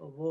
وہ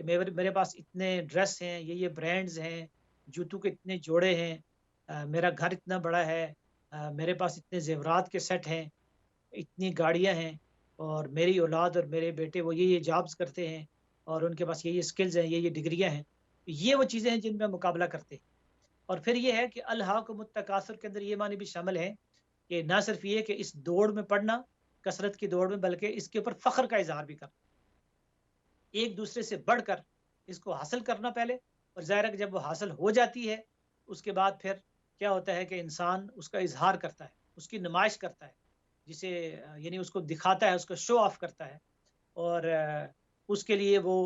کہ میرے پاس اتنے ڈریس ہیں، یہ برانڈز ہیں، جوتوں کے اتنے جوڑے ہیں، میرا گھر اتنا بڑا ہے، میرے پاس اتنے زیورات کے سیٹ ہیں، اتنی گاڑیاں ہیں، اور میری اولاد اور میرے بیٹے وہ یہ جابز کرتے ہیں، اور ان کے پاس یہ اسکلز ہیں، یہ ڈگریاں ہیں۔ یہ وہ چیزیں ہیں جن میں مقابلہ کرتے ہیں۔ اور پھر یہ ہے کہ الہاکم التکاثر کے اندر یہ معنی بھی شامل ہے کہ نہ صرف یہ کہ اس دوڑ میں پڑھنا، کثرت کی دوڑ میں، بلکہ اس کے اوپر فخر کا اظہار بھی کرنا، ایک دوسرے سے بڑھ کر اس کو حاصل کرنا پہلے، اور ظاہر ہے کہ جب وہ حاصل ہو جاتی ہے اس کے بعد پھر کیا ہوتا ہے کہ انسان اس کا اظہار کرتا ہے، اس کی نمائش کرتا ہے، جسے یعنی اس کو دکھاتا ہے، اس کو شو آف کرتا ہے، اور اس کے لیے وہ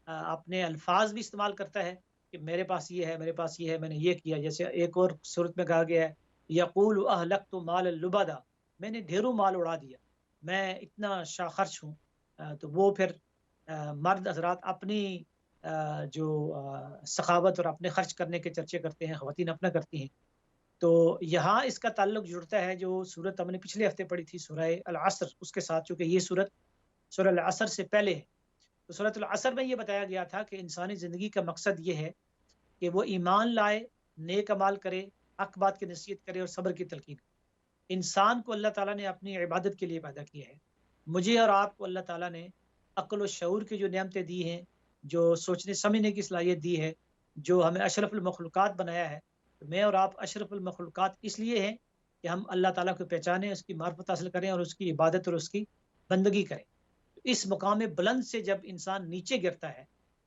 اپنے الفاظ بھی استعمال کرتا ہے کہ میرے پاس یہ ہے، میرے پاس یہ ہے، میں نے یہ کیا۔ جیسے ایک اور صورت میں کہا گیا ہے یقول اہلکت مال اللبدا، میں نے ڈھیروں مال اڑا دیا، میں اتنا شاہ خرچ ہوں۔ تو وہ پھر مرد حضرات اپنی جو سخاوت اور اپنے خرچ کرنے کے چرچے کرتے ہیں، خواتین اپنا کرتی ہیں۔ تو یہاں اس کا تعلق جڑتا ہے جو سورت ہم نے پچھلے ہفتے پڑھی تھی، سورہ العصر، اس کے ساتھ، چونکہ یہ سورت سورہ العصر سے پہلے ہے۔ تو سورۃ العصر میں یہ بتایا گیا تھا کہ انسانی زندگی کا مقصد یہ ہے کہ وہ ایمان لائے، نیک اعمال کرے، حق بات کی نصیحت کرے اور صبر کی تلقین کرے۔ انسان کو اللہ تعالیٰ نے اپنی عبادت کے لیے پیدا کیا ہے۔ مجھے اور آپ کو اللہ تعالیٰ نے عقل و شعور کی جو نعمتیں دی ہیں، جو سوچنے سمجھنے کی صلاحیت دی ہے، جو ہمیں اشرف المخلوقات بنایا ہے، تو میں اور آپ اشرف المخلوقات اس لیے ہیں کہ ہم اللہ تعالیٰ کو پہچانیں، اس کی معرفت حاصل کریں اور اس کی عبادت اور اس کی بندگی کریں۔ اس مقام بلند سے جب انسان نیچے گرتا ہے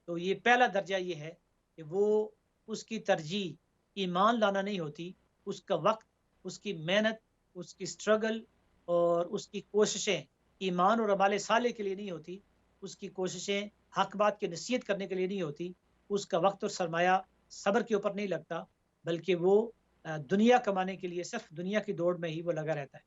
تو یہ پہلا درجہ یہ ہے کہ وہ، اس کی ترجیح ایمان لانا نہیں ہوتی، اس کا وقت، اس کی محنت، اس کی سٹرگل اور اس کی کوششیں ایمان اور اعمال صالح کے لیے نہیں ہوتی، اس کی کوششیں حق بات کی نصیحت کرنے کے لیے نہیں ہوتی، اس کا وقت اور سرمایہ صبر کے اوپر نہیں لگتا، بلکہ وہ دنیا کمانے کے لیے صرف دنیا کی دوڑ میں ہی وہ لگا رہتا ہے۔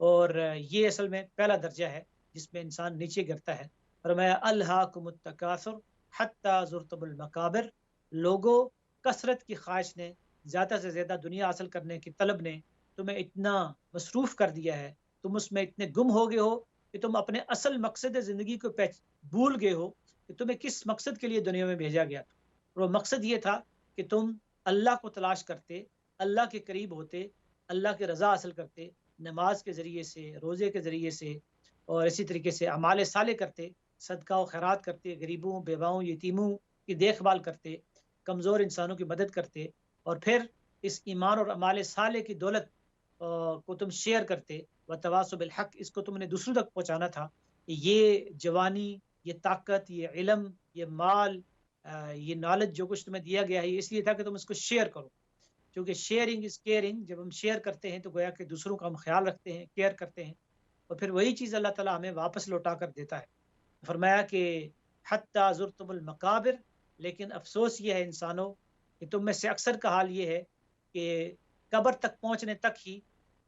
اور یہ اصل میں پہلا درجہ ہے جس میں انسان نیچے گرتا ہے۔ فرمایا الہاکم التکاثر حتی زرتم المقابر، لوگوں، کثرت کی خواہش نے، زیادہ سے زیادہ دنیا حاصل کرنے کی طلب نے تمہیں اتنا مصروف کر دیا ہے، تم اس میں اتنے گم ہو گئے ہو کہ تم اپنے اصل مقصد زندگی کو بھول گئے ہو کہ تمہیں کس مقصد کے لیے دنیا میں بھیجا گیا تھا۔ اور وہ مقصد یہ تھا کہ تم اللہ کو تلاش کرتے، اللہ کے قریب ہوتے، اللہ کی رضا حاصل کرتے، نماز کے ذریعے سے، روزے کے ذریعے سے، اور اسی طریقے سے اعمال صالح کرتے، صدقہ و خیرات کرتے، غریبوں، بیواؤں، یتیموں کی دیکھ بھال کرتے، کمزور انسانوں کی مدد کرتے، اور پھر اس ایمان اور اعمال صالح کی دولت کو تم شیئر کرتے، وتواصوا بالحق، اس کو تم نے دوسروں تک پہنچانا تھا۔ یہ جوانی، یہ طاقت، یہ علم، یہ مال، یہ نالج جو کچھ تمہیں دیا گیا ہے، یہ اس لیے تھا کہ تم اس کو شیئر کرو، کیونکہ شیئرنگ از کیئرنگ، جب ہم شیئر کرتے ہیں تو گویا کہ دوسروں کا ہم خیال رکھتے ہیں، کیئر کرتے ہیں، اور پھر وہی چیز اللہ تعالیٰ ہمیں واپس لوٹا کر دیتا ہے۔ فرمایا کہ حتی زرتم المقابر، لیکن افسوس یہ ہے انسانوں کہ تم میں سے اکثر کا حال یہ ہے کہ قبر تک پہنچنے تک ہی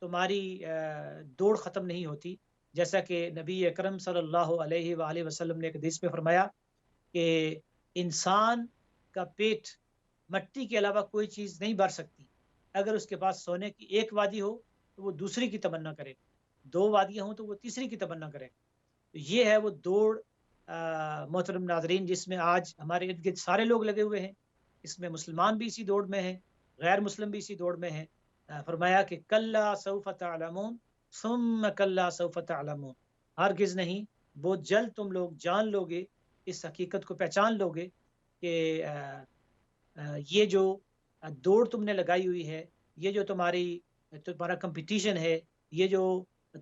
تمہاری دوڑ ختم نہیں ہوتی۔ جیسا کہ نبی اکرم صلی اللہ علیہ وآلہ وسلم نے ایک حدیث میں فرمایا کہ انسان کا پیٹ مٹی کے علاوہ کوئی چیز نہیں بھر سکتی۔ اگر اس کے پاس سونے کی ایک وادی ہو تو وہ دوسری کی تمنا کرے، دو وادیاں ہوں تو وہ تیسری کی تمنا کرے۔ تو یہ ہے وہ دوڑ محترم ناظرین، جس میں آج ہمارے ارد گرد سارے لوگ لگے ہوئے ہیں۔ اس میں مسلمان بھی اسی دوڑ میں ہیں، غیر مسلم بھی اسی دوڑ میں ہیں۔ فرمایا کہ کلا سوف تعلمون ثم کلا سوف تعلمون، ہرگز نہیں، بہت جلد تم لوگ جان لو گے، اس حقیقت کو پہچان لو گے کہ یہ جو دوڑ تم نے لگائی ہوئی ہے، یہ جو تمہارا کمپٹیشن ہے، یہ جو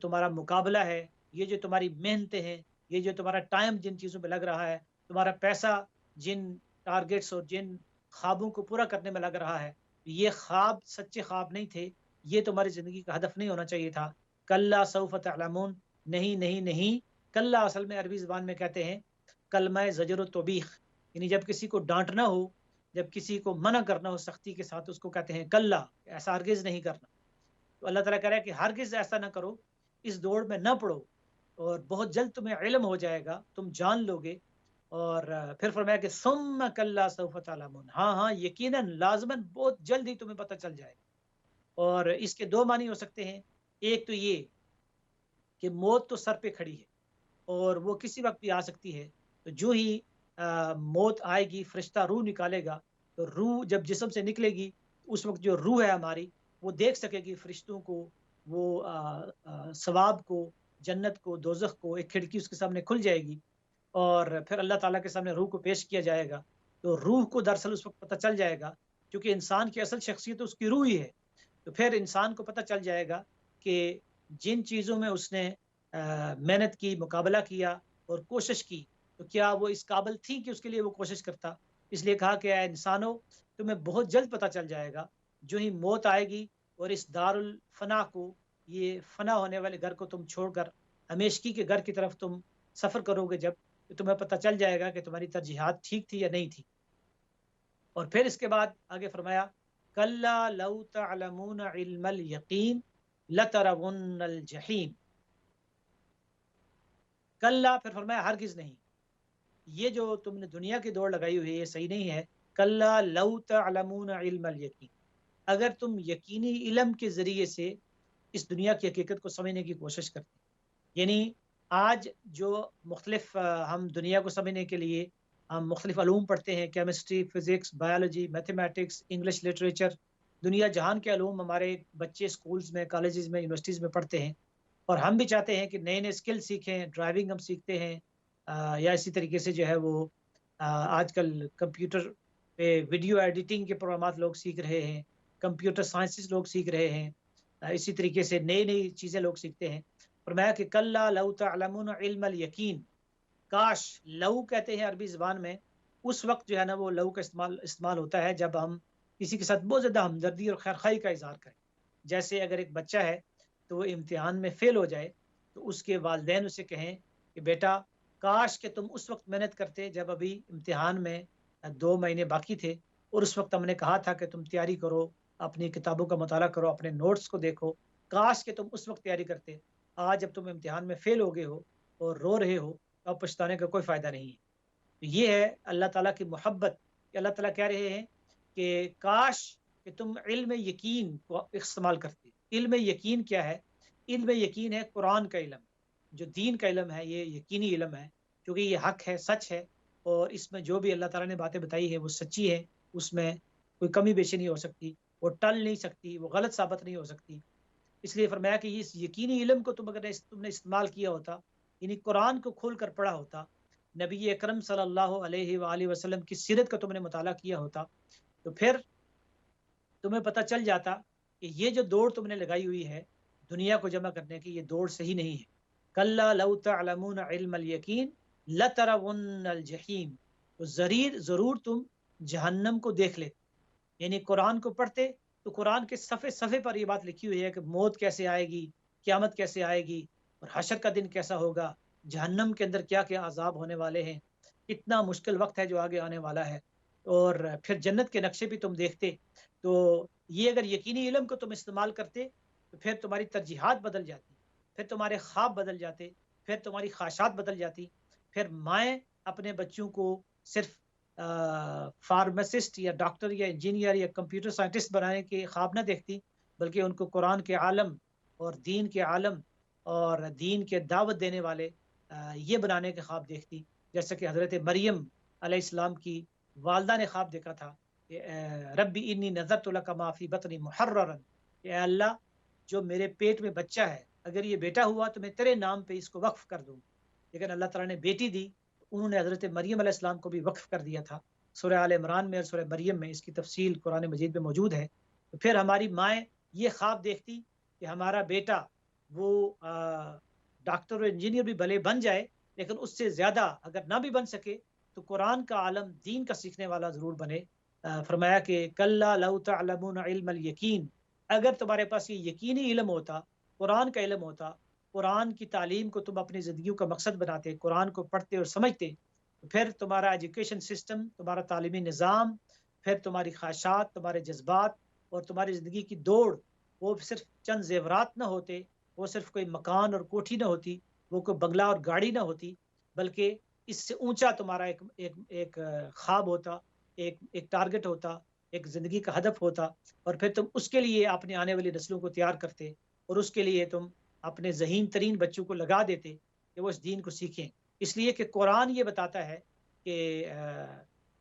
تمہارا مقابلہ ہے، یہ جو تمہاری محنتیں ہیں، یہ جو تمہارا ٹائم جن چیزوں پہ لگ رہا ہے، تمہارا پیسہ جن ٹارگیٹس اور جن خوابوں کو پورا کرنے میں لگ رہا ہے، یہ خواب سچے خواب نہیں تھے، یہ تمہاری زندگی کا ہدف نہیں ہونا چاہیے تھا۔ کلا سوف تعلمون، نہیں نہیں نہیں، کلا اصل میں عربی زبان میں کہتے ہیں کلمہ زجر و توبیخ، یعنی جب کسی کو ڈانٹنا ہو، جب کسی کو منع کرنا ہو سختی کے ساتھ، اس کو کہتے ہیں کلا، ایسا ہرگز نہیں کرنا۔ تو اللہ تعالیٰ کہہ رہا ہے کہ ہرگز ایسا نہ کرو، اس دوڑ میں نہ پڑو، اور بہت جلد تمہیں علم ہو جائے گا، تم جان لو گے۔ اور پھر فرمایا کہ ثم کلا سوف تعلمون، ہاں ہاں یقیناً، لازماً، بہت جلد ہی تمہیں پتہ چل جائے گا۔ اور اس کے دو معنی ہو سکتے ہیں، ایک تو یہ کہ موت تو سر پہ کھڑی ہے اور وہ کسی وقت بھی آ سکتی ہے، تو جو ہی موت آئے گی، فرشتہ روح نکالے گا، تو روح جب جسم سے نکلے گی اس وقت جو روح ہے ہماری وہ دیکھ سکے گی فرشتوں کو، وہ ثواب کو، جنت کو، دوزخ کو، ایک کھڑکی اس کے سامنے کھل جائے گی اور پھر اللہ تعالیٰ کے سامنے روح کو پیش کیا جائے گا۔ تو روح کو دراصل اس وقت پتہ چل جائے گا، کیونکہ انسان کی اصل شخصیت اس کی روح ہی ہے، تو پھر انسان کو پتہ چل جائے گا کہ جن چیزوں میں اس نے محنت کی، مقابلہ کیا اور کوشش کی، تو کیا وہ اس قابل تھی کہ اس کے لیے وہ کوشش کرتا۔ اس لیے کہا کہ اے انسانوں، تمہیں بہت جلد پتہ چل جائے گا جو ہی موت آئے گی اور اس دار الفنا کو، یہ فنا ہونے والے گھر کو تم چھوڑ کر ہمیشگی کے گھر کی طرف تم سفر کرو گے، جب تو تمہیں پتہ چل جائے گا کہ تمہاری ترجیحات ٹھیک تھی یا نہیں تھی۔ اور پھر اس کے بعد آگے فرمایا کلا لو تعلمون علم الیقین لترون الجحیم، کلا پھر فرمایا ہرگز نہیں، یہ جو تم نے دنیا کی دوڑ لگائی ہوئی ہے یہ صحیح نہیں ہے۔ کلا لو تعلمون علم الیقین، اگر تم یقینی علم کے ذریعے سے اس دنیا کی حقیقت کو سمجھنے کی کوشش کرتے، یعنی آج جو مختلف ہم دنیا کو سمجھنے کے لیے ہم مختلف علوم پڑھتے ہیں، chemistry, physics, biology, mathematics, English literature, دنیا جہان کے علوم ہمارے بچے سکولز میں، کالجز میں، یونیورسٹیز میں پڑھتے ہیں، اور ہم بھی چاہتے ہیں کہ نئے نئے اسکل سیکھیں، ڈرائیونگ ہم سیکھتے ہیں، یا اسی طریقے سے جو ہے وہ آج کل کمپیوٹر پہ ویڈیو ایڈیٹنگ کے پروگرامات لوگ سیکھ رہے ہیں، کمپیوٹر سائنسز لوگ سیکھ رہے ہیں، اسی طریقے سے نئی نئی چیزیں لوگ سیکھتے ہیں۔ فرمایا کہ کلا لو تعلمون علم الیقین، کاش، لو کہتے ہیں عربی زبان میں اس وقت جو ہے نا وہ لو کا استعمال ہوتا ہے جب ہم کسی کے ساتھ بہت زیادہ ہمدردی اور خیرخواہی کا اظہار کریں۔ جیسے اگر ایک بچہ ہے تو وہ امتحان میں فیل ہو جائے تو اس کے والدین اسے کہیں کہ بیٹا کاش کہ تم اس وقت محنت کرتے جب ابھی امتحان میں 2 مہینے باقی تھے، اور اس وقت ہم نے کہا تھا کہ تم تیاری کرو، اپنی کتابوں کا مطالعہ کرو، اپنے نوٹس کو دیکھو، کاش کہ تم اس وقت تیاری کرتے۔ آج جب تم امتحان میں فیل ہو گئے ہو اور رو رہے ہو تو اب پچھتانے کا کوئی فائدہ نہیں ہے۔ تو یہ ہے اللہ تعالیٰ کی محبت کہ اللہ تعالیٰ کہہ رہے ہیں کہ کاش کہ تم علم یقین کو استعمال کرتے۔ علم یقین کیا ہے؟ علم یقین ہے قرآن کا علم، جو دین کا علم ہے، یہ یقینی علم ہے، کیونکہ یہ حق ہے، سچ ہے، اور اس میں جو بھی اللہ تعالیٰ نے باتیں بتائی ہیں وہ سچی ہے، اس میں کوئی کمی بیشی نہیں ہو سکتی، وہ ٹل نہیں سکتی، وہ غلط ثابت نہیں ہو سکتی۔ اس لیے فرمایا کہ اس یقینی علم کو تم اگر تم نے استعمال کیا ہوتا، یعنی قرآن کو کھول کر پڑھا ہوتا، نبی اکرم صلی اللہ علیہ وآلہ وسلم کی سیرت کا تم نے مطالعہ کیا ہوتا، تو پھر تمہیں پتہ چل جاتا کہ یہ جو دوڑ تم نے لگائی ہوئی ہے دنیا کو جمع کرنے کی، یہ دوڑ صحیح نہیں ہے۔ کلا لو تعلمون علم الیقین لترون الجحیم، تو ضرور تم جہنم کو دیکھ لیتے، یعنی قرآن کو پڑھتے تو قرآن کے صفحے صفحے پر یہ بات لکھی ہوئی ہے کہ موت کیسے آئے گی، قیامت کیسے آئے گی، اور حشر کا دن کیسا ہوگا، جہنم کے اندر کیا کیا عذاب ہونے والے ہیں، اتنا مشکل وقت ہے جو آگے آنے والا ہے، اور پھر جنت کے نقشے بھی تم دیکھتے۔ تو یہ اگر یقینی علم کو تم استعمال کرتے تو پھر تمہاری ترجیحات بدل جاتی، پھر تمہارے خواب بدل جاتے، پھر تمہاری خواہشات بدل جاتی، پھر مائیں اپنے بچوں کو صرف فارماسسٹ یا ڈاکٹر یا انجینئر یا کمپیوٹر سائنٹسٹ بنانے کے خواب نہ دیکھتی، بلکہ ان کو قرآن کے عالم اور دین کے عالم اور دین کے دعوت دینے والے یہ بنانے کے خواب دیکھتی، جیسا کہ حضرت مریم علیہ السلام کی والدہ نے خواب دیکھا تھا کہ ربی انی نذرت لک ما فی بطنی محررا، کہ اے اللہ جو میرے پیٹ میں بچہ ہے اگر یہ بیٹا ہوا تو میں تیرے نام پہ اس کو وقف کر دوں۔ لیکن اللہ تعالیٰ نے بیٹی دی، انہوں نے حضرت مریم علیہ السلام کو بھی وقف کر دیا تھا۔ سورہ آل عمران میں اور سورہ مریم میں اس کی تفصیل قرآن مجید میں موجود ہے۔ تو پھر ہماری مائیں یہ خواب دیکھتی کہ ہمارا بیٹا وہ ڈاکٹر اور انجینئر بھی بھلے بن جائے، لیکن اس سے زیادہ اگر نہ بھی بن سکے تو قرآن کا عالم، دین کا سیکھنے والا ضرور بنے۔ فرمایا کہ کلا لو تعلمون علم الیقین، اگر تمہارے پاس یہ یقینی علم ہوتا، قرآن کا علم ہوتا، قرآن کی تعلیم کو تم اپنی زندگیوں کا مقصد بناتے، قرآن کو پڑھتے اور سمجھتے، پھر تمہارا ایجوکیشن سسٹم، تمہارا تعلیمی نظام، پھر تمہاری خواہشات، تمہارے جذبات اور تمہاری زندگی کی دوڑ، وہ صرف چند زیورات نہ ہوتے، وہ صرف کوئی مکان اور کوٹھی نہ ہوتی، وہ کوئی بنگلہ اور گاڑی نہ ہوتی، بلکہ اس سے اونچا تمہارا ایک خواب ہوتا، ایک ٹارگٹ ہوتا، ایک زندگی کا ہدف ہوتا، اور پھر تم اس کے لیے اپنے آنے والی نسلوں کو تیار کرتے، اور اس کے لیے تم اپنے ذہین ترین بچوں کو لگا دیتے کہ وہ اس دین کو سیکھیں۔ اس لیے کہ قرآن یہ بتاتا ہے کہ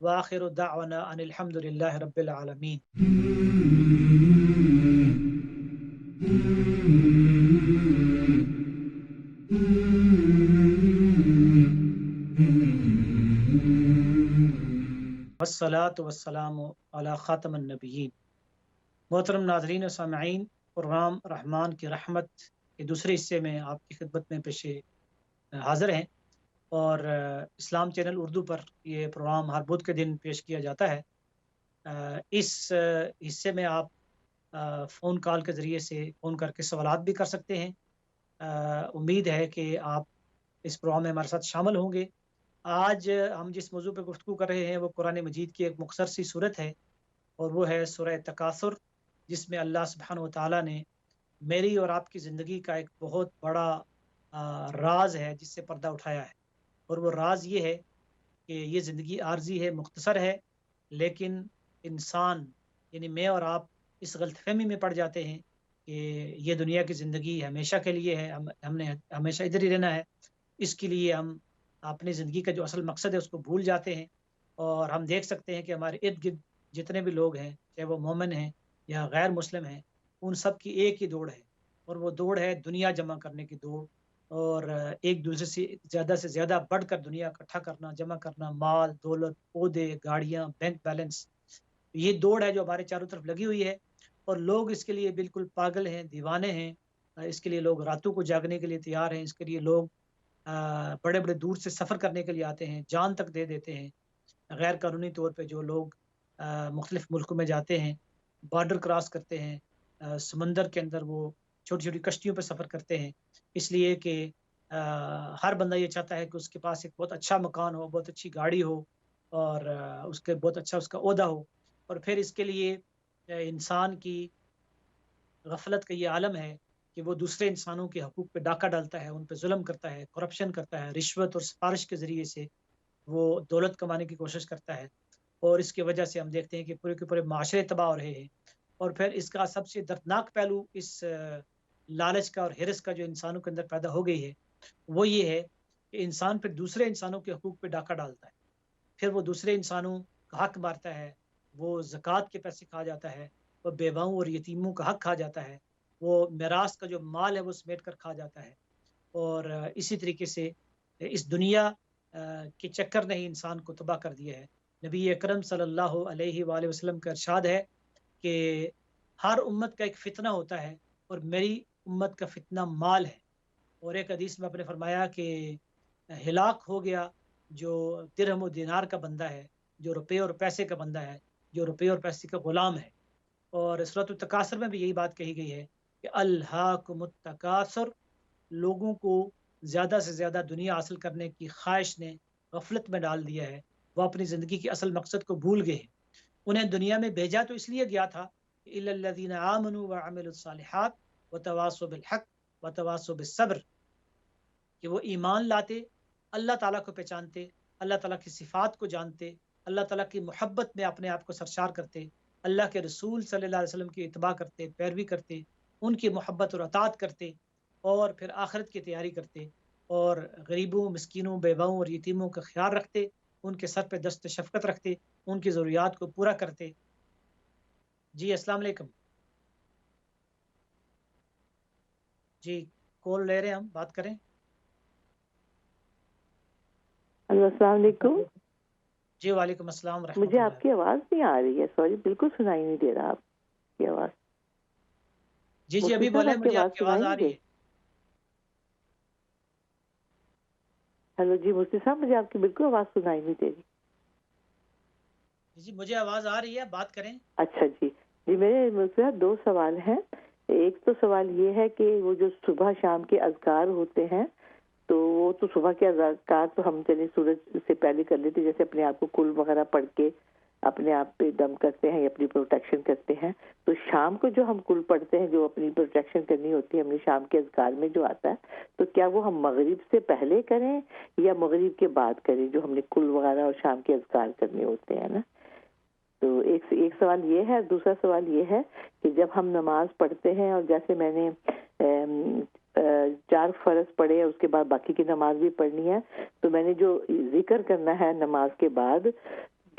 وآخر دعوانا ان الحمد للہ رب العالمین. والصلاة والسلام علی خاتم النبیین. محترم ناظرین و سامعین، پروگرام رحمان کی رحمت کے دوسرے حصے میں آپ کی خدمت میں پیش حاضر ہیں، اور اسلام چینل اردو پر یہ پروگرام ہر بدھ کے دن پیش کیا جاتا ہے. اس حصے میں آپ فون کال کے ذریعے سے فون کر کے سوالات بھی کر سکتے ہیں. امید ہے کہ آپ اس پروگرام میں ہمارے ساتھ شامل ہوں گے. آج ہم جس موضوع پہ گفتگو کر رہے ہیں وہ قرآن مجید کی ایک مختصر سی صورت ہے، اور وہ ہے سورہ تکاثر، جس میں اللہ سبحانہ و تعالیٰ نے میری اور آپ کی زندگی کا ایک بہت بڑا راز ہے جس سے پردہ اٹھایا ہے. اور وہ راز یہ ہے کہ یہ زندگی عارضی ہے، مختصر ہے، لیکن انسان یعنی میں اور آپ اس غلط فہمی میں پڑ جاتے ہیں کہ یہ دنیا کی زندگی ہمیشہ کے لیے ہے، ہم نے ہمیشہ ادھر ہی رہنا ہے. اس کے لیے ہم اپنی زندگی کا جو اصل مقصد ہے اس کو بھول جاتے ہیں. اور ہم دیکھ سکتے ہیں کہ ہمارے ارد گرد جتنے بھی لوگ ہیں، چاہے وہ مومن ہیں یا غیر مسلم ہیں، ان سب کی ایک ہی دوڑ ہے، اور وہ دوڑ ہے دنیا جمع کرنے کی دوڑ، اور ایک دوسرے سے زیادہ بڑھ کر دنیا اکٹھا کرنا، جمع کرنا، مال دولت، عہدے، گاڑیاں، بینک بیلنس. یہ دوڑ ہے جو ہمارے چاروں طرف لگی ہوئی ہے، اور لوگ اس کے لیے بالکل پاگل ہیں، دیوانے ہیں. اس کے لیے لوگ راتوں کو جاگنے کے لیے تیار ہیں. اس کے لیے لوگ بڑے بڑے دور سے سفر کرنے کے لیے آتے ہیں، جان تک دے دیتے ہیں. غیر قانونی طور پہ جو لوگ مختلف ملکوں میں جاتے ہیں، بارڈر کراس کرتے ہیں، سمندر کے اندر وہ چھوٹی چھوٹی کشتیوں پہ سفر کرتے ہیں، اس لیے کہ ہر بندہ یہ چاہتا ہے کہ اس کے پاس ایک بہت اچھا مکان ہو، بہت اچھی گاڑی ہو، اور اس کے بہت اچھا اس کا عہدہ ہو. اور پھر اس کے لیے انسان کی غفلت کا یہ عالم ہے کہ وہ دوسرے انسانوں کے حقوق پہ ڈاکہ ڈالتا ہے، ان پہ ظلم کرتا ہے، کرپشن کرتا ہے، رشوت اور سفارش کے ذریعے سے وہ دولت کمانے کی کوشش کرتا ہے. اور اس کی وجہ سے ہم دیکھتے ہیں کہ پورے کے پورے معاشرے تباہ ہو رہے ہیں. اور پھر اس کا سب سے دردناک پہلو اس لالچ کا اور ہرس کا جو انسانوں کے اندر پیدا ہو گئی ہے، وہ یہ ہے کہ انسان پھر دوسرے انسانوں کے حقوق پہ ڈاکہ ڈالتا ہے. پھر وہ دوسرے انسانوں کا حق مارتا ہے، وہ زکوٰۃ کے پیسے کھا جاتا ہے، وہ بیواؤں اور یتیموں کا حق کھا جاتا ہے، وہ میراث کا جو مال ہے وہ سمیٹ کر کھا جاتا ہے. اور اسی طریقے سے اس دنیا کے چکر نے ہی انسان کو تباہ کر دیا ہے. نبی اکرم صلی اللہ علیہ وآلہ وسلم کا ارشاد ہے کہ ہر امت کا ایک فتنہ ہوتا ہے، اور میری امت کا فتنہ مال ہے. اور ایک حدیث میں آپ نے فرمایا کہ ہلاک ہو گیا جو درہم و دینار کا بندہ ہے، جو روپے اور پیسے کا بندہ ہے، جو روپے اور پیسے کا غلام ہے. اور سورۃ التکاثر میں بھی یہی بات کہی گئی ہے کہ الہاکم التکاثر، لوگوں کو زیادہ سے زیادہ دنیا حاصل کرنے کی خواہش نے غفلت میں ڈال دیا ہے. وہ اپنی زندگی کے اصل مقصد کو بھول گئے ہیں. انہیں دنیا میں بھیجا تو اس لیے گیا تھا کہ الا الذین آمنوا وعملوا الصالحات وتواصوا بالحق وتواصوا بالصبر، کہ وہ ایمان لاتے، اللہ تعالیٰ کو پہچانتے، اللہ تعالیٰ کی صفات کو جانتے، اللہ تعالیٰ کی محبت میں اپنے آپ کو سرشار کرتے، اللہ کے رسول صلی اللہ علیہ وسلم کی اتباع کرتے، پیروی کرتے، ان کی محبت اور اطاعت کرتے، اور پھر آخرت کی تیاری کرتے، اور غریبوں، مسکینوں، بیواؤں اور یتیموں کا خیال رکھتے، ان کے سر پہ دست شفقت رکھتے، ان کی ضروریات کو پورا کرتے. جی السلام علیکم. جی کال لے رہے ہیں، ہم بات کریں. ہلو السلام علیکم. جی وعلیکم السلام ورحمۃ مجھے اللہ. آپ کی آواز نہیں آ رہی ہے، سوری، بالکل سنائی نہیں دے رہا آپ کی آواز. جی مفتی ابھی صاحب بولیں، آپ کی مجھے آواز آپ کی آواز سنائی آ نہیں رہی دے. ہے. ہلو جی مفتی صاحب، مجھے آپ کی بالکل آواز سنائی نہیں دے رہی. جی مجھے آواز آ رہی ہے، بات کریں. اچھا جی میرے مفتی صاحب 2 سوال ہیں. ایک تو سوال یہ ہے کہ وہ جو صبح شام کے اذکار ہوتے ہیں، تو وہ تو صبح کے اذکار تو ہم چلے سورج سے پہلے کر لیتے، جیسے اپنے آپ کو کل وغیرہ پڑھ کے اپنے آپ پہ دم کرتے ہیں یا اپنی پروٹیکشن کرتے ہیں. تو شام کو جو ہم کل پڑھتے ہیں، جو اپنی پروٹیکشن کرنی ہوتی ہے، ہم نے شام کے اذکار میں جو آتا ہے، تو کیا وہ ہم مغرب سے پہلے کریں یا مغرب کے بعد کریں، جو ہم نے کل وغیرہ اور شام کے اذکار کرنے ہوتے ہیں نا. تو ایک سوال یہ ہے. دوسرا سوال یہ ہے کہ جب ہم نماز پڑھتے ہیں، اور جیسے میں نے 4 فرض پڑھے، اس کے بعد باقی کی نماز بھی پڑھنی ہے، تو میں نے جو ذکر کرنا ہے نماز کے بعد،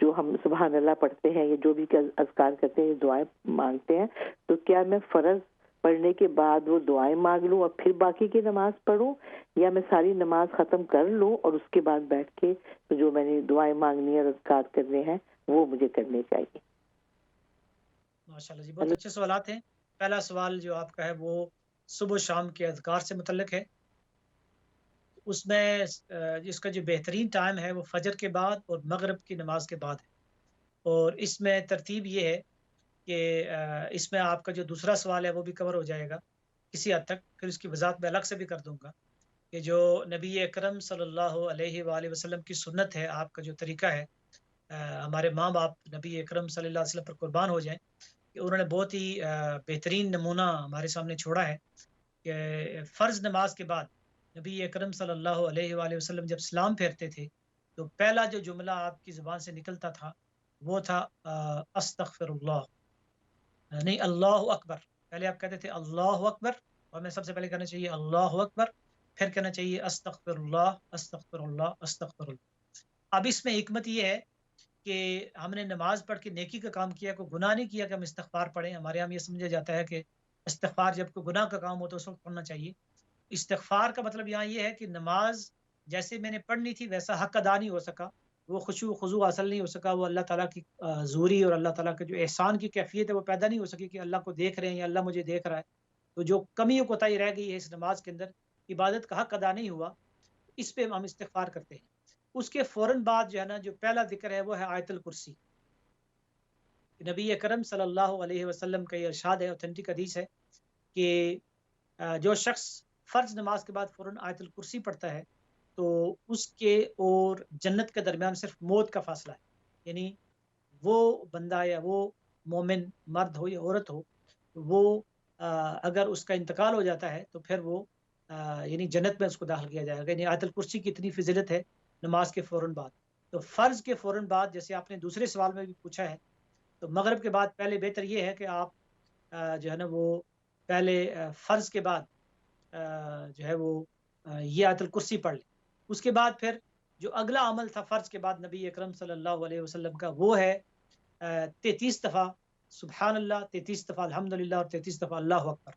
جو ہم سبحان اللہ پڑھتے ہیں یا جو بھی اذکار کرتے ہیں، دعائیں مانگتے ہیں، تو کیا میں فرض پڑھنے کے بعد وہ دعائیں مانگ لوں اور پھر باقی کی نماز پڑھوں، یا میں ساری نماز ختم کر لوں اور اس کے بعد بیٹھ کے جو میں نے دعائیں مانگنی ہے اور اذکار کرنے ہیں وہ مجھے کرنے چاہیے؟ ماشاءاللہ جی، بہت اچھے سوالات ہیں۔ پہلا سوال جو آپ کا ہے وہ صبح و شام کے اذکار سے متعلق ہے۔ اس میں اس کا جو بہترین ٹائم ہے وہ فجر کے بعد اور مغرب کی نماز کے بعد ہے، اور اس میں ترتیب یہ ہے کہ اس میں آپ کا جو دوسرا سوال ہے وہ بھی کور ہو جائے گا کسی حد تک، پھر اس کی وضاحت میں الگ سے بھی کر دوں گا کہ جو نبی اکرم صلی اللہ علیہ وآلہ وسلم کی سنت ہے، آپ کا جو طریقہ ہے، ہمارے ماں باپ نبی اکرم صلی اللہ علیہ وسلم پر قربان ہو جائیں کہ انہوں نے بہت ہی بہترین نمونہ ہمارے سامنے چھوڑا ہے کہ فرض نماز کے بعد نبی اکرم صلی اللہ علیہ وآلہ وسلم جب سلام پھیرتے تھے تو پہلا جو جملہ آپ کی زبان سے نکلتا تھا وہ تھا استغفر اللہ، نہیں اللہ اکبر۔ پہلے آپ کہتے تھے اللہ اکبر، اور میں سب سے پہلے کہنا چاہیے اللہ اکبر، پھر کہنا چاہیے استغفر اللہ استغفر اللہ استغفر اللہ۔ اب اس میں حکمت یہ ہے کہ ہم نے نماز پڑھ کے نیکی کا کام کیا، کوئی گناہ نہیں کیا کہ ہم استغفار پڑھیں۔ ہمارے یہاں یہ سمجھا جاتا ہے کہ استغفار جب کوئی گناہ کا کام ہو تو اس وقت پڑھنا چاہیے۔ استغفار کا مطلب یہاں یہ ہے کہ نماز جیسے میں نے پڑھنی تھی ویسا حق ادا نہیں ہو سکا، وہ خشوع و خضوع حاصل نہیں ہو سکا، وہ اللہ تعالیٰ کی حضوری اور اللہ تعالیٰ کے جو احسان کی کیفیت ہے وہ پیدا نہیں ہو سکی کہ اللہ کو دیکھ رہے ہیں یا اللہ مجھے دیکھ رہا ہے۔ تو جو کمی و کوتاہی رہ گئی ہے اس نماز کے اندر، عبادت کا حق ادا نہیں ہوا، اس پہ ہم استغفار کرتے ہیں۔ اس کے فوراً بعد جو ہے نا، جو پہلا ذکر ہے وہ ہے آیت الکرسی۔ نبی اکرم صلی اللہ علیہ وسلم کا یہ ارشاد ہے، اوتھینٹک حدیث ہے کہ جو شخص فرض نماز کے بعد فوراً آیت الکرسی پڑھتا ہے تو اس کے اور جنت کے درمیان صرف موت کا فاصلہ ہے، یعنی وہ بندہ یا وہ مومن مرد ہو یا عورت ہو، وہ اگر اس کا انتقال ہو جاتا ہے تو پھر وہ یعنی جنت میں اس کو داخل کیا جائے گا۔ یعنی آیت الکرسی کی اتنی فضیلت ہے نماز کے فوراً بعد۔ تو فرض کے فوراً بعد، جیسے آپ نے دوسرے سوال میں بھی پوچھا ہے، تو مغرب کے بعد پہلے بہتر یہ ہے کہ آپ جو ہے نا وہ پہلے فرض کے بعد جو ہے وہ یہ آیت الکرسی پڑھ لیں۔ اس کے بعد پھر جو اگلا عمل تھا فرض کے بعد نبی اکرم صلی اللہ علیہ وسلم کا، وہ ہے 33 دفعہ سبحان اللہ، 33 دفعہ الحمدللہ اور 33 دفعہ اللہ اکبر۔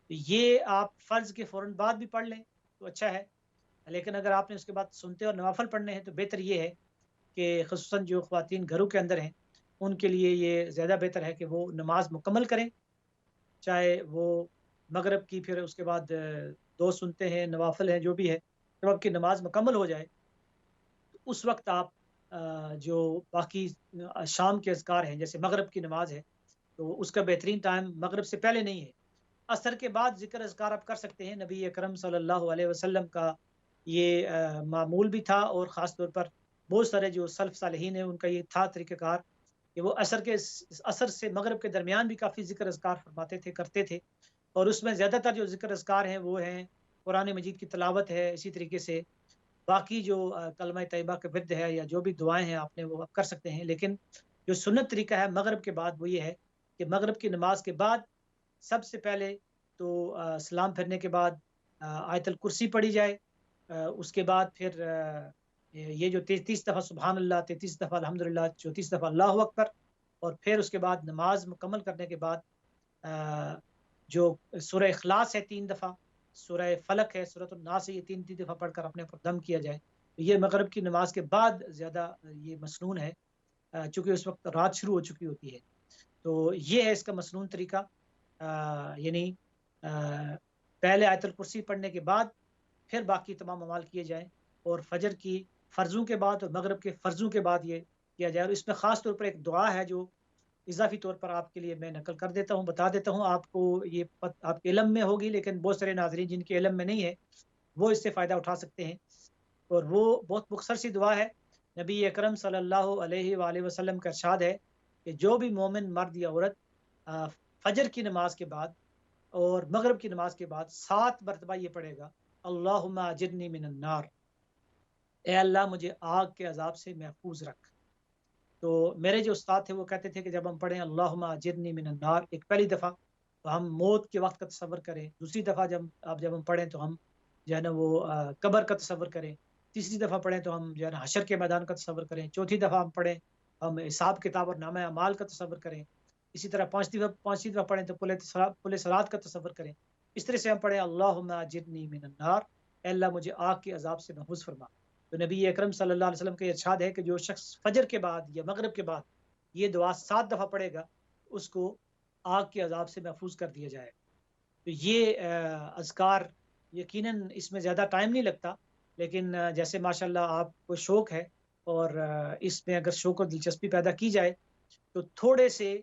یہ آپ فرض کے فوراً بعد بھی پڑھ لیں تو اچھا ہے، لیکن اگر آپ نے اس کے بعد سنتے اور نوافل پڑھنے ہیں تو بہتر یہ ہے کہ خصوصاً جو خواتین گھروں کے اندر ہیں ان کے لیے یہ زیادہ بہتر ہے کہ وہ نماز مکمل کریں، چاہے وہ مغرب کی پھر اس کے بعد دو سنتے ہیں نوافل ہیں جو بھی ہے، جب آپ کی نماز مکمل ہو جائے تو اس وقت آپ جو باقی شام کے اذکار ہیں، جیسے مغرب کی نماز ہے تو اس کا بہترین ٹائم مغرب سے پہلے نہیں ہے، عصر کے بعد ذکر اذکار آپ کر سکتے ہیں۔ نبی اکرم صلی اللہ علیہ وسلم کا یہ معمول بھی تھا، اور خاص طور پر بہت سارے جو سلف صالحین ہیں ان کا یہ تھا طریقہ کار کہ وہ عصر سے مغرب کے درمیان بھی کافی ذکر اذکار فرماتے تھے، کرتے تھے، اور اس میں زیادہ تر جو ذکر اذکار ہیں وہ ہیں قرآن مجید کی تلاوت ہے، اسی طریقے سے باقی جو کلمہ طیبہ کے ورد ہے یا جو بھی دعائیں ہیں آپ نے وہ آپ کر سکتے ہیں۔ لیکن جو سنت طریقہ ہے مغرب کے بعد وہ یہ ہے کہ مغرب کی نماز کے بعد سب سے پہلے تو سلام پھرنے کے بعد آیت الکرسی پڑھی جائے، اس کے بعد پھر یہ جو 33 دفعہ سبحان اللہ، 33 دفعہ الحمدللہ، 34 دفعہ اللہ اکبر، اور پھر اس کے بعد نماز مکمل کرنے کے بعد جو سورہ اخلاص ہے 3 دفعہ، سورہ فلق ہے، سورۃ الناس ہے، یہ 3 دفعہ پڑھ کر اپنے پر دم کیا جائے۔ یہ مغرب کی نماز کے بعد زیادہ یہ مسنون ہے، چونکہ اس وقت رات شروع ہو چکی ہوتی ہے۔ تو یہ ہے اس کا مسنون طریقہ، یعنی پہلے آیت الکرسی پڑھنے کے بعد پھر باقی تمام اعمال کیے جائیں، اور فجر کی فرضوں کے بعد اور مغرب کے فرضوں کے بعد یہ کیا جائے۔ اور اس میں خاص طور پر ایک دعا ہے جو اضافی طور پر آپ کے لیے میں نقل کر دیتا ہوں، بتا دیتا ہوں آپ کو، یہ آپ کے علم میں ہوگی لیکن بہت سارے ناظرین جن کے علم میں نہیں ہے وہ اس سے فائدہ اٹھا سکتے ہیں، اور وہ بہت مختصر سی دعا ہے۔ نبی اکرم صلی اللہ علیہ وآلہ وسلم کا ارشاد ہے کہ جو بھی مومن مرد یا عورت فجر کی نماز کے بعد اور مغرب کی نماز کے بعد 7 مرتبہ یہ پڑھے گا اللہم اجرنی من النار، اے اللہ مجھے آگ کے عذاب سے محفوظ رکھ۔ تو میرے جو استاد تھے وہ کہتے تھے کہ جب ہم پڑھیں اللہم اجرنی من النار ایک پہلی دفعہ تو ہم موت کے وقت کا تصور کریں، دوسری دفعہ جب ہم پڑھیں تو ہم جو ہے نا وہ قبر کا تصور کریں، تیسری دفعہ پڑھیں تو ہم جو ہے نا حشر کے میدان کا تصور کریں، چوتھی دفعہ ہم پڑھیں ہم حساب کتاب اور نامہ اعمال کا تصور کریں. اسی طرح 5 دفعہ پڑھیں تو پل صراط کا تصور کریں. اس طرح سے ہم پڑھیں اللہم اجرنی من النار، اے اللہ مجھے آگ کے عذاب سے محفوظ فرما. تو نبی اکرم صلی اللہ علیہ وسلم کا ارشاد ہے کہ جو شخص فجر کے بعد یا مغرب کے بعد یہ دعا 7 دفعہ پڑھے گا اس کو آگ کے عذاب سے محفوظ کر دیا جائے. تو یہ اذکار یقیناً اس میں زیادہ ٹائم نہیں لگتا، لیکن جیسے ماشاءاللہ آپ کو شوق ہے اور اس میں اگر شوق اور دلچسپی پیدا کی جائے تو تھوڑے سے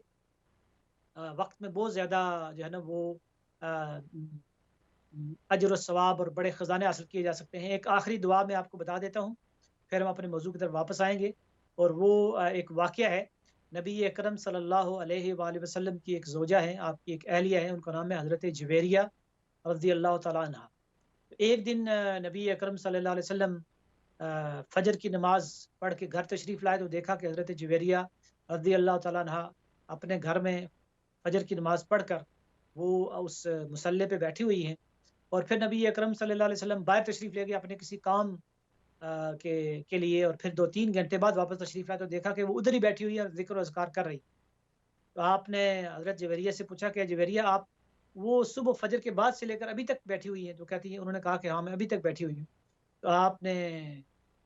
وقت میں بہت زیادہ جو ہے نا وہ اجر و ثواب اور بڑے خزانے حاصل کیے جا سکتے ہیں. ایک آخری دعا میں آپ کو بتا دیتا ہوں، پھر ہم اپنے موضوع کی طرف واپس آئیں گے. اور وہ ایک واقعہ ہے، نبی اکرم صلی اللہ علیہ وآلہ وسلم کی ایک زوجہ ہیں، آپ کی ایک اہلیہ ہیں، ان کا نام ہے حضرت جویریہ رضی اللہ تعالیٰ عنہ. ایک دن نبی اکرم صلی اللہ علیہ وسلم فجر کی نماز پڑھ کے گھر تشریف لائے تو دیکھا کہ حضرت جویریہ رضی اللہ تعالیٰ عنہ اپنے گھر میں فجر کی نماز پڑھ کر وہ اس مصلی پہ بیٹھی ہوئی ہیں. اور پھر نبی اکرم صلی اللہ علیہ وسلم باہر تشریف لے گئے اپنے کسی کام کے لیے، اور پھر 2-3 گھنٹے بعد واپس تشریف لائے تو دیکھا کہ وہ ادھر ہی بیٹھی ہوئی ہے اور ذکر و اذکار کر رہی. تو آپ نے حضرت جویریہ سے پوچھا کہ جویریہ آپ وہ صبح فجر کے بعد سے لے کر ابھی تک بیٹھی ہوئی ہیں؟ تو کہتی ہیں، انہوں نے کہا کہ ہاں میں ابھی تک بیٹھی ہوئی ہوں. تو آپ نے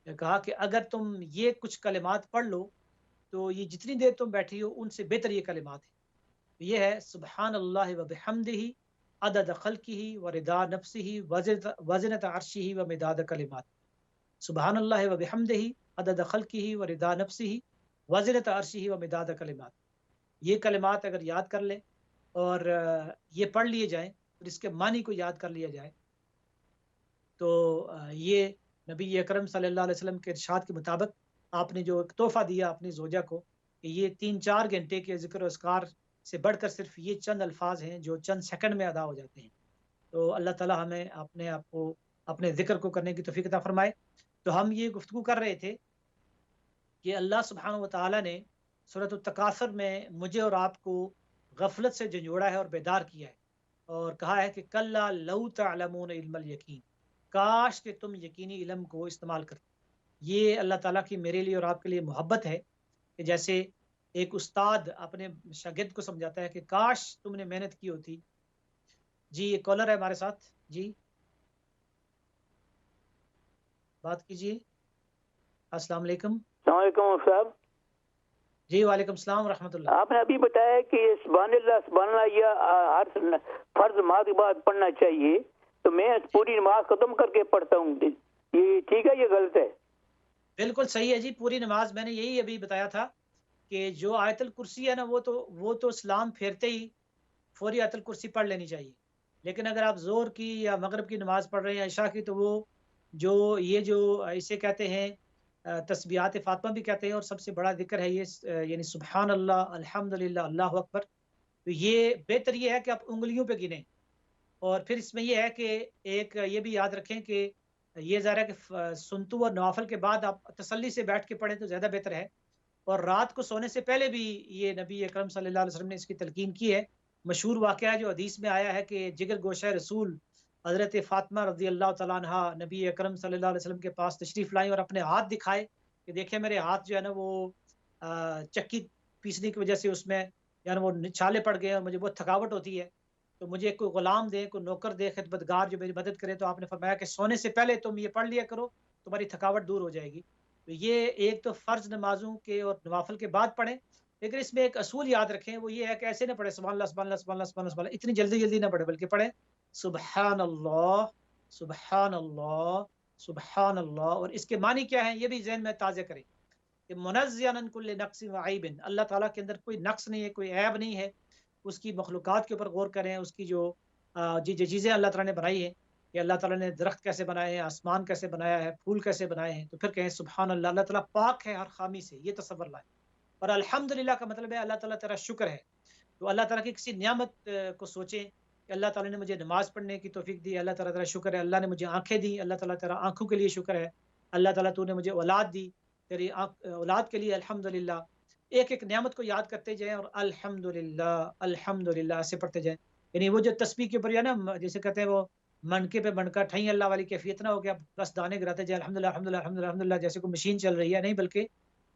کہا کہ اگر تم یہ کچھ کلمات پڑھ لو تو یہ جتنی دیر تم بیٹھی ہو ان سے بہتر یہ کلمات ہیں. یہ ہے سبحان اللہ و بحمدہ عدد خلقہ و رضا نفسہ وزنۃ عرشہ و مداد کلمات. سبحان اللہ و بحمدہ عدد خلقہ و رضا نفسہ وزنۃ عرشہ و مداد کلمات. یہ کلمات اگر یاد کر لیں اور یہ پڑھ لیے جائیں اور اس کے معنی کو یاد کر لیا جائے تو یہ نبی اکرم صلی اللہ علیہ وسلم کے ارشاد کے مطابق آپ نے جو ایک تحفہ دیا اپنی زوجہ کو کہ یہ 3-4 گھنٹے کے ذکر و اذکار سے بڑھ کر صرف یہ چند الفاظ ہیں جو چند سیکنڈ میں ادا ہو جاتے ہیں. تو اللہ تعالی ہمیں اپنے آپ کو اپنے ذکر کو کرنے کی توفیق عطا فرمائے. تو ہم یہ گفتگو کر رہے تھے کہ اللہ سبحانہ و تعالی نے سورۃ التکاثر میں مجھے اور آپ کو غفلت سے جھنجھوڑا ہے اور بیدار کیا ہے اور کہا ہے کہ کلا لو تعلمون علم الیقین، کاش کہ تم یقینی علم کو استعمال کرتے. یہ اللہ تعالیٰ کی میرے لیے اور آپ کے لیے محبت ہے کہ جیسے ایک استاد اپنے شاگرد کو سمجھاتا ہے کہ کاش تم نے محنت کی ہوتی. جی یہ کالر ہے ہمارے ساتھ، جی بات کیجیے. السلام علیکم. السلام علیکم صاحب. جی وعلیکم السلام ورحمۃ اللہ. آپ نے ابھی بتایا کہ سبحان اللہ یہ ہر فرض نماز کے بعد پڑھنا چاہیے، تو میں پوری نماز ختم کر کے پڑھتا ہوں، یہ ٹھیک ہے یہ غلط ہے؟ بالکل صحیح ہے جی. پوری نماز میں نے یہی ابھی بتایا تھا کہ جو آیت الکرسی ہے نا وہ تو اسلام پھیرتے ہی فوری آیت الکرسی پڑھ لینی چاہیے. لیکن اگر آپ زور کی یا مغرب کی نماز پڑھ رہے ہیں یا عشاء کی تو وہ جو اسے کہتے ہیں تسبیحات فاطمہ بھی کہتے ہیں، اور سب سے بڑا ذکر ہے یہ یعنی سبحان اللہ الحمدللہ اللہ اکبر. تو یہ بہتر یہ ہے کہ آپ انگلیوں پہ گنیں. اور پھر اس میں یہ ہے کہ ایک یہ بھی یاد رکھیں کہ یہ ظاہر ہے کہ سنتو اور نوافل کے بعد آپ تسلی سے بیٹھ کے پڑھیں تو زیادہ بہتر ہے. اور رات کو سونے سے پہلے بھی یہ نبی اکرم صلی اللہ علیہ وسلم نے اس کی تلقین کی ہے. مشہور واقعہ ہے جو حدیث میں آیا ہے کہ جگر گوشہ رسول حضرت فاطمہ رضی اللہ تعالیٰ عنہ نبی اکرم صلی اللہ علیہ وسلم کے پاس تشریف لائیں اور اپنے ہاتھ دکھائے کہ دیکھیں میرے ہاتھ جو ہے نا وہ چکی پیسنے کی وجہ سے اس میں یعنی وہ چھالے پڑ گئے اور مجھے بہت تھکاوٹ ہوتی ہے، تو مجھے کوئی غلام دے، کوئی نوکر دے، خدمتگار جو میری مدد کرے. تو آپ نے فرمایا کہ سونے سے پہلے تم یہ پڑھ لیا کرو، تمہاری تھکاوٹ دور ہو جائے گی. تو یہ ایک تو فرض نمازوں کے اور نوافل کے بعد پڑھیں، لیکن اس میں ایک اصول یاد رکھیں، وہ یہ ہے کہ ایسے نہ پڑھیں سبحان اللہ سبحان اللہ سبحان اللہ سبحان اللہ سبحان اللہ، اتنی جلدی نہ پڑھیں، بلکہ پڑھیں سبحان اللہ سبحان اللہ سبحان اللہ. اور اس کے معنی کیا ہیں یہ بھی ذہن میں تازہ کریں کہ منزہا عن کل نقص و عیب، اللہ تعالیٰ کے اندر کوئی نقص نہیں ہے، کوئی عیب نہیں ہے. اس کی مخلوقات کے اوپر غور کریں، اس کی جو چیزیں اللہ تعالیٰ نے بنائی ہیں کہ اللہ تعالیٰ نے درخت کیسے بنائے ہیں، آسمان کیسے بنایا ہے، پھول کیسے بنائے ہیں، تو پھر کہیں سبحان اللہ، اللہ تعالیٰ پاک ہے ہر خامی سے، یہ تصور لائیں. اور الحمدللہ کا مطلب ہے اللہ تعالیٰ تیرا شکر ہے. تو اللہ تعالیٰ کی کسی نعمت کو سوچیں کہ اللہ تعالیٰ نے مجھے نماز پڑھنے کی توفیق دی، اللہ تعالیٰ تیرا شکر ہے. اللہ نے مجھے آنکھیں دی، اللہ تعالیٰ تیرا آنکھوں کے لیے شکر ہے. اللہ تعالیٰ تو نے مجھے اولاد دی، تیری اولاد کے لیے الحمدللہ. ایک ایک نعمت کو یاد کرتے جائیں اور الحمدللہ الحمدللہ ایسے پڑھتے جائیں. یعنی وہ جو تسبیح کے اوپر ہے نا جیسے کہتے ہیں وہ منکے پہ منکا ٹھئی اللہ والی کیفیت نہ ہو گیا، بس دانے گراتے جائیں الحمدللہ الحمدللہ الحمدللہ الحمدللہ جیسے کوئی مشین چل رہی ہے، نہیں بلکہ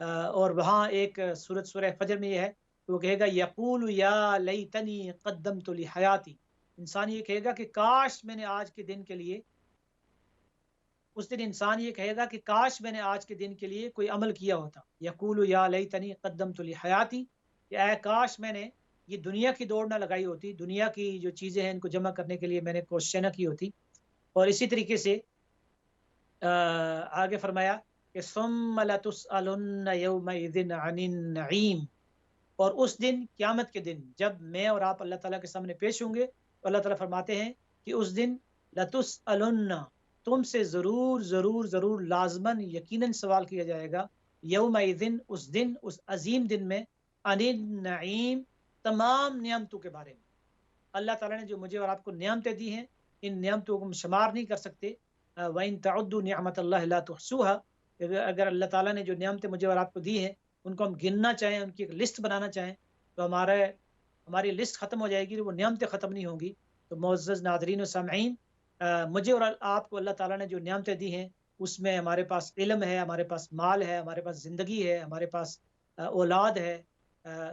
اور وہاں ایک سورہ فجر میں یہ ہے کہ وہ کہے گا یقول یا لیتنی قدمت لحیاتی، انسان یہ کہے گا کہ کاش میں نے آج کے دن کے لیے، اس دن انسان یہ کہے گا کہ کاش میں نے آج کے دن کے لیے کوئی عمل کیا ہوتا. یقول یا لیتنی قدمت لحیاتی، کہ اے کاش میں نے یہ دنیا کی دوڑ نہ لگائی ہوتی، دنیا کی جو چیزیں ہیں ان کو جمع کرنے کے لیے میں نے کوششیں نہ کی ہوتی. اور اسی طریقے سے آگے فرمایا کہ ثم لتسألن یومئذ عن النعیم، اور اس دن قیامت کے دن جب میں اور آپ اللہ تعالیٰ کے سامنے پیش ہوں گے تو اللہ تعالیٰ فرماتے ہیں کہ اس دن لتسألن، تم سے ضرور ضرور ضرور لازماً یقیناً سوال کیا جائے گا، یومئذ، اس دن، اس عظیم دن میں، عن النعیم، تمام نعمتوں کے بارے میں. اللہ تعالیٰ نے جو مجھے اور آپ کو نعمتیں دی ہیں، ان نعمتوں کو ہم شمار نہیں کر سکتے. وَإِن تَعُدُّوا نِعْمَةَ اللَّهِ لَا تُحْصُوهَا، اگر اللہ تعالیٰ نے جو نعمتیں مجھے اور آپ کو دی ہیں ان کو ہم گننا چاہیں، ان کی ایک لسٹ بنانا چاہیں تو ہماری لسٹ ختم ہو جائے گی، وہ نعمتیں ختم نہیں ہوں گی. تو معزز ناظرین و سامعین، مجھے اور آپ کو اللہ تعالیٰ نے جو نعمتیں دی ہیں اس میں ہمارے پاس علم ہے، ہمارے پاس مال ہے، ہمارے پاس زندگی ہے، ہمارے پاس اولاد ہے.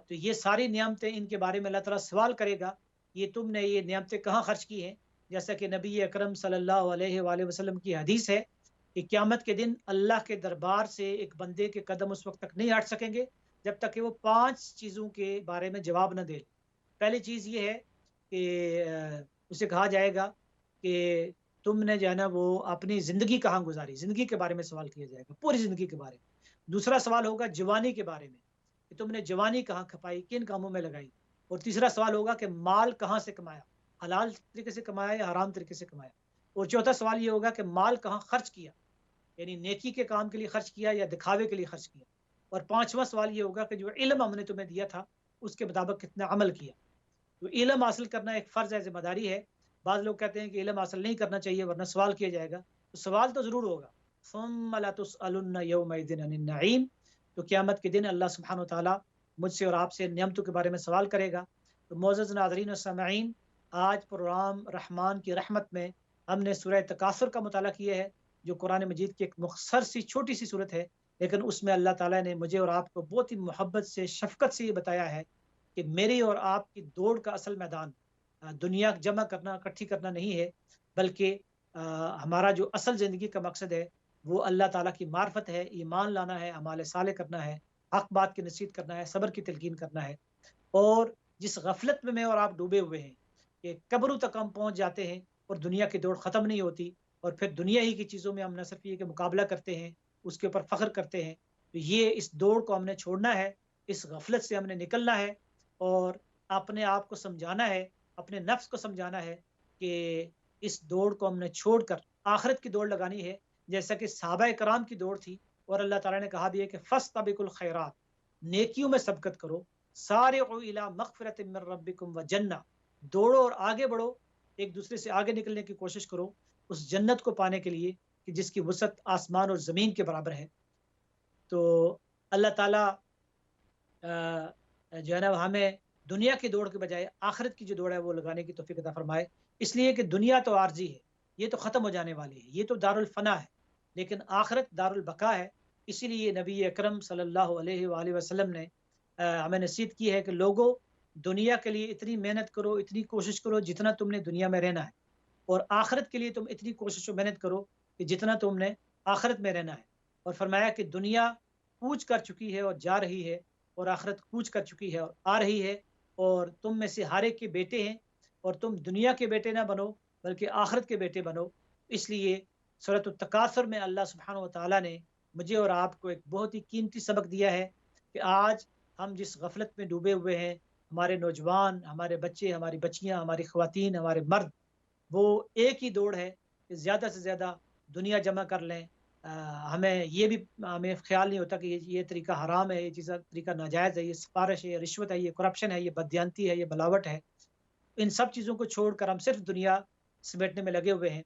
تو یہ ساری نعمتیں، ان کے بارے میں اللہ تعالیٰ سوال کرے گا، یہ تم نے یہ نعمتیں کہاں خرچ کی ہیں؟ جیسا کہ نبی اکرم صلی اللہ علیہ وآلہ وسلم کی حدیث ہے کہ قیامت کے دن اللہ کے دربار سے ایک بندے کے قدم اس وقت تک نہیں ہٹ سکیں گے جب تک کہ وہ 5 چیزوں کے بارے میں جواب نہ دے. پہلی چیز یہ ہے کہ اسے کہا جائے گا کہ تم نے جو ہے نا وہ اپنی زندگی کہاں گزاری، زندگی کے بارے میں سوال کیا جائے گا، پوری زندگی کے بارے میں. دوسرا سوال ہوگا جوانی کے بارے میں کہ تم نے جوانی کہاں کھپائی، کن کاموں میں لگائی. اور تیسرا سوال ہوگا کہ مال کہاں سے کمایا، حلال طریقے سے کمایا یا حرام طریقے سے کمایا. اور چوتھا سوال یہ ہوگا کہ مال کہاں خرچ کیا، یعنی نیکی کے کام کے لیے خرچ کیا یا دکھاوے کے لیے خرچ کیا. اور پانچواں سوال یہ ہوگا کہ جو علم ہم نے تمہیں دیا تھا اس کے مطابق کتنا عمل کیا. تو علم حاصل کرنا ایک فرض ہے، ذمہ داری ہے. بعض لوگ کہتے ہیں کہ علم حاصل نہیں کرنا چاہیے ورنہ سوال کیا جائے گا. تو سوال تو ضرور ہوگا. ثم لتسألن یومئذ عن النعیم، تو قیامت کے دن اللہ سبحانہ وتعالیٰ مجھ سے اور آپ سے نعمتوں کے بارے میں سوال کرے گا. تو معزز ناظرین و سامعین، آج پروگرام رحمان کی رحمت میں ہم نے سورہ تکاثر کا مطالعہ کیا ہے، جو قرآن مجید کی ایک مختصر سی چھوٹی سی صورت ہے، لیکن اس میں اللہ تعالیٰ نے مجھے اور آپ کو بہت ہی محبت سے، شفقت سے یہ بتایا ہے کہ میری اور آپ کی دوڑ کا اصل میدان دنیا جمع کرنا، اکٹھی کرنا نہیں ہے، بلکہ ہمارا جو اصل زندگی کا مقصد ہے وہ اللہ تعالیٰ کی معرفت ہے، ایمان لانا ہے، اعمال صالح کرنا ہے، حق بات کی نصیحت کرنا ہے، صبر کی تلقین کرنا ہے. اور جس غفلت میں اور آپ ڈوبے ہوئے ہیں کہ قبروں تک ہم پہنچ جاتے ہیں اور دنیا کی دوڑ ختم نہیں ہوتی، اور پھر دنیا ہی کی چیزوں میں ہم نہ صرف یہ کہ مقابلہ کرتے ہیں، اس کے اوپر فخر کرتے ہیں. تو یہ اس دوڑ کو ہم نے چھوڑنا ہے، اس غفلت سے ہم نے نکلنا ہے اور اپنے آپ کو سمجھانا ہے، اپنے نفس کو سمجھانا ہے کہ اس دوڑ کو ہم نے چھوڑ کر آخرت کی دوڑ لگانی ہے، جیسا کہ صحابہ کرام کی دوڑ تھی. اور اللہ تعالیٰ نے کہا بھی ہے کہ فاستبقوا الخیرات، نیکیوں میں سبقت کرو، سارعوا الی مغفرۃ من ربکم وجنہ، دوڑو اور آگے بڑھو، ایک دوسرے سے آگے نکلنے کی کوشش کرو اس جنت کو پانے کے لیے کہ جس کی وسعت آسمان اور زمین کے برابر ہے. تو اللہ تعالیٰ جو ہے نا ہمیں دنیا کی دوڑ کے بجائے آخرت کی جو دوڑ ہے وہ لگانے کی توفیق عطا فرمائے. اس لیے کہ دنیا تو عارضی ہے، یہ تو ختم ہو جانے والی ہے، یہ تو دار الفنا ہے، لیکن آخرت دار البقا ہے. اسی لیے نبی اکرم صلی اللہ علیہ وآلہ وسلم نے ہمیں نصیحت کی ہے کہ لوگوں، دنیا کے لیے اتنی محنت کرو، اتنی کوشش کرو جتنا تم نے دنیا میں رہنا ہے، اور آخرت کے لیے تم اتنی کوشش و محنت کرو کہ جتنا تم نے آخرت میں رہنا ہے. اور فرمایا کہ دنیا کوچ کر چکی ہے اور جا رہی ہے، اور آخرت کوچ کر چکی ہے اور آ رہی ہے، اور تم میں سے ہر ایک کے بیٹے ہیں، اور تم دنیا کے بیٹے نہ بنو بلکہ آخرت کے بیٹے بنو. اس لیے سورۃ التکاثر میں اللہ سبحانہ وتعالیٰ نے مجھے اور آپ کو ایک بہت ہی قیمتی سبق دیا ہے کہ آج ہم جس غفلت میں ڈوبے ہوئے ہیں، ہمارے نوجوان، ہمارے بچے، ہماری بچیاں، ہماری خواتین، ہمارے مرد، وہ ایک ہی دوڑ ہے کہ زیادہ سے زیادہ دنیا جمع کر لیں. ہمیں یہ بھی ہمیں خیال نہیں ہوتا کہ یہ طریقہ حرام ہے، یہ چیز طریقہ ناجائز ہے، یہ سفارش ہے، یہ رشوت ہے، یہ کرپشن ہے، یہ بددیانتی ہے، یہ بلاوٹ ہے. ان سب چیزوں کو چھوڑ کر ہم صرف دنیا سمیٹنے میں لگے ہوئے ہیں.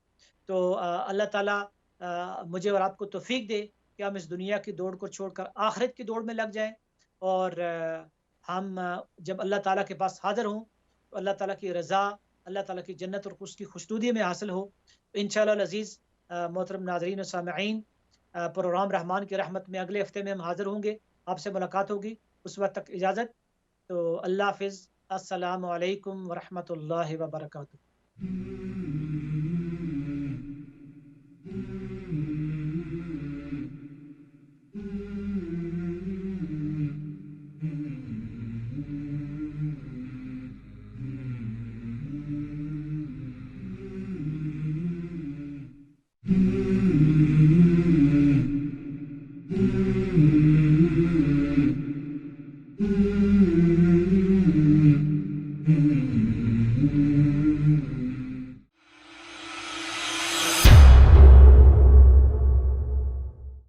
تو اللہ تعالیٰ مجھے اور آپ کو توفیق دے کہ ہم اس دنیا کی دوڑ کو چھوڑ کر آخرت کی دوڑ میں لگ جائیں، اور ہم جب اللہ تعالیٰ کے پاس حاضر ہوں تو اللہ تعالیٰ کی رضا، اللہ تعالیٰ کی جنت اور اس کی خوشنودی میں حاصل ہو. انشاءاللہ العزیز محترم ناظرین و سامعین، پروگرام رحمان کی رحمت میں اگلے ہفتے میں ہم حاضر ہوں گے، آپ سے ملاقات ہوگی، اس وقت تک اجازت. تو اللہ حافظ، السلام علیکم ورحمۃ اللہ وبرکاتہ.